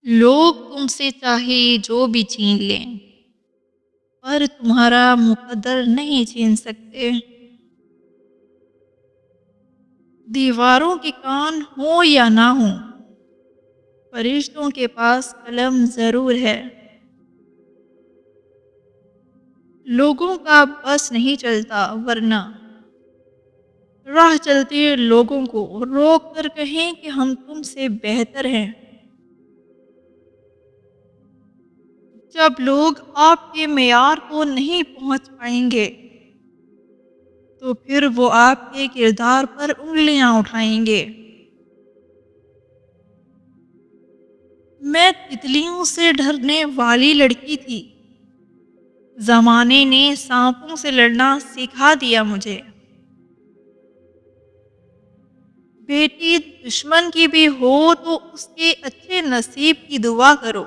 लोग तुमसे चाहे जो भी छीन लें, पर तुम्हारा मुकद्दर नहीं छीन सकते। दीवारों के कान हो या ना हो, फरिश्तों के पास कलम जरूर है। लोगों का बस नहीं चलता, वरना राह चलते लोगों को रोक कर कहें कि हम तुमसे बेहतर हैं। जब लोग आपके मेयार को नहीं पहुंच पाएंगे, तो फिर वो आपके किरदार पर उंगलियां उठाएंगे। मैं तितलियों से डरने वाली लड़की थी। जमाने ने सांपों से लड़ना सिखा दिया मुझे। बेटी दुश्मन की भी हो तो उसके अच्छे नसीब की दुआ करो।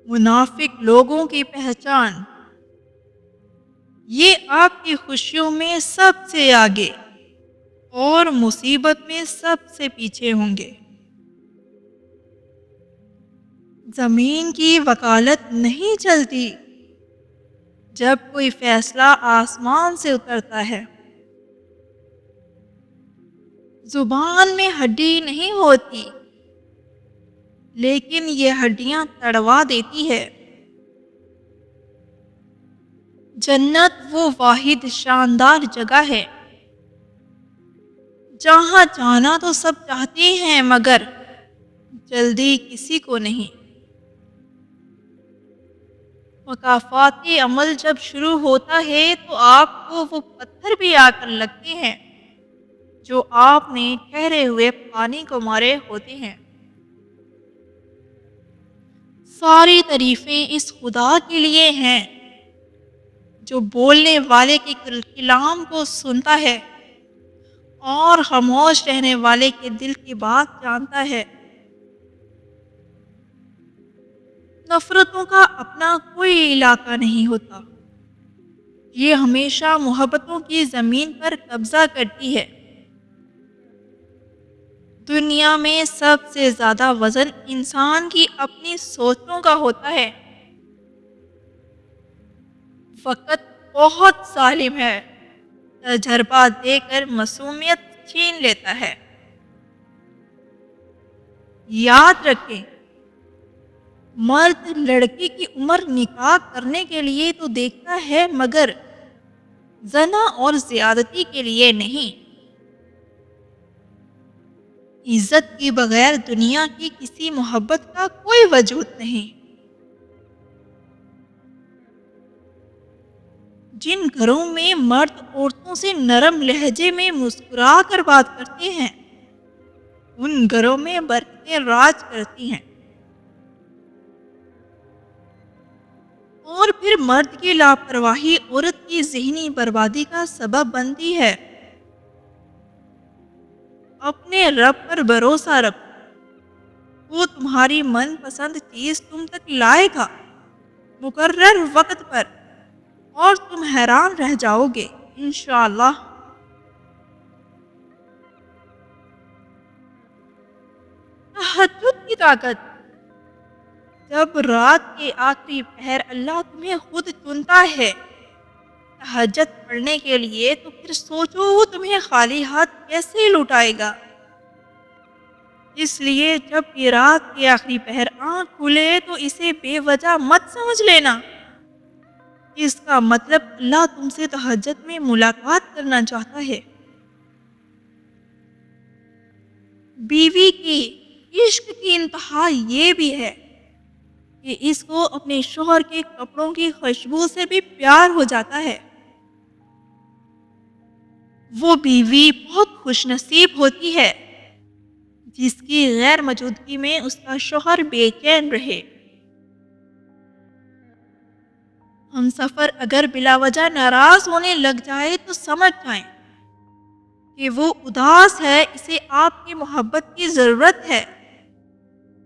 मुनाफिक लोगों की पहचान, ये आपकी खुशियों में सबसे आगे और मुसीबत में सबसे पीछे होंगे। जमीन की वकालत नहीं चलती जब कोई फैसला आसमान से उतरता है। जुबान में हड्डी नहीं होती, लेकिन ये हड्डियां तड़वा देती है। जन्नत वो वाहिद शानदार जगह है जहां जाना तो सब चाहते हैं, मगर जल्दी किसी को नहीं। मकाफाती अमल जब शुरू होता है तो आपको वो पत्थर भी आकर लगते हैं जो आपने ठहरे हुए पानी को मारे होते हैं। सारी तारीफें इस खुदा के लिए हैं जो बोलने वाले के कलाम को सुनता है और खामोश रहने वाले के दिल की बात जानता है। नफरतों का अपना कोई इलाका नहीं होता, ये हमेशा मोहब्बतों की जमीन पर कब्जा करती है। दुनिया में सबसे ज्यादा वजन इंसान की अपनी सोचों का होता है। वक़्त बहुत जालिम है, तजर्बा देकर मासूमियत छीन लेता है। याद रखें, मर्द लड़की की उम्र निकाह करने के लिए तो देखता है, मगर जना और ज्यादती के लिए नहीं। इज्जत के बगैर दुनिया की किसी मोहब्बत का कोई वजूद नहीं। जिन घरों में मर्द औरतों से नरम लहजे में मुस्कुरा कर बात करते हैं, उन घरों में बरकतें राज करती हैं। और फिर मर्द की लापरवाही औरत की ज़हनी बर्बादी का सबब बनती है। अपने रब पर भरोसा रखो, वो तुम्हारी मनपसंद चीज तुम तक लाएगा मुकर्रर वक्त पर, और तुम हैरान रह जाओगे इंशाअल्लाह। तहज्जुद की ताकत, जब रात के आखिरी पहर अल्लाह तुम्हें खुद चुनता है तहज्जुद पढ़ने के लिए, तो फिर सोचो वो तुम्हें खाली हाथ कैसे लुटाएगा। इसलिए जब ये रात के आखिरी पहर आंख खुले तो इसे बेवजह मत समझ लेना। इसका मतलब अल्लाह तुमसे तहज्जुद में मुलाकात करना चाहता है। बीवी की इश्क की इंतहा ये भी है कि इसको अपने शोहर के कपड़ों की खुशबू से भी प्यार हो जाता है। वो बीवी बहुत खुशनसीब होती है जिसकी गैर मौजूदगी में उसका शोहर बेचैन रहे। हम सफ़र अगर बिलावजह नाराज होने लग जाए तो समझ जाएं कि वो उदास है, इसे आपकी मोहब्बत की ज़रूरत है।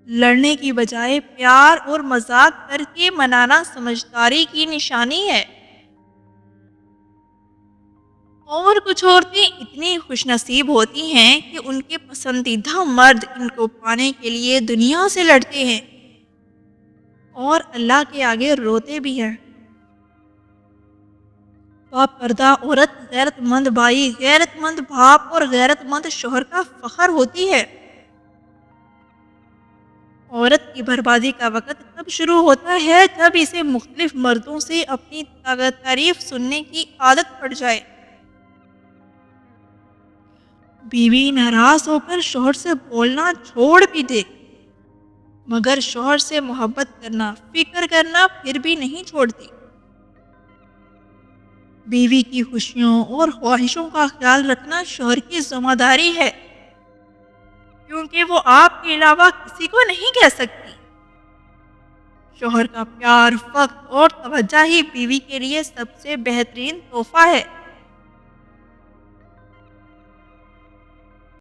लड़ने की बजाय प्यार और मजाक करके मनाना समझदारी की निशानी है। اور کچھ عورتیں اتنی خوش نصیب ہوتی ہیں کہ ان کے پسندیدہ مرد ان کو پانے کے لیے دنیا سے لڑتے ہیں اور اللہ کے آگے روتے بھی ہیں۔ پردہ عورت غیرت مند بھائی، غیرت مند باپ اور غیرت مند شوہر کا فخر ہوتی ہے۔ عورت کی بربادی کا وقت تب شروع ہوتا ہے جب اسے مختلف مردوں سے اپنی تعریف سننے کی عادت پڑ جائے۔ بیوی ناراض ہو کر شوہر سے بولنا چھوڑ بھی دے، مگر شوہر سے محبت کرنا، فکر کرنا پھر بھی نہیں چھوڑتی۔ بیوی کی خوشیوں اور خواہشوں کا خیال رکھنا شوہر کی ذمہ داری ہے، کیونکہ وہ آپ کے علاوہ کسی کو نہیں کہہ سکتی۔ شوہر کا پیار، وقت اور توجہ ہی بیوی کے لیے سب سے بہترین تحفہ ہے۔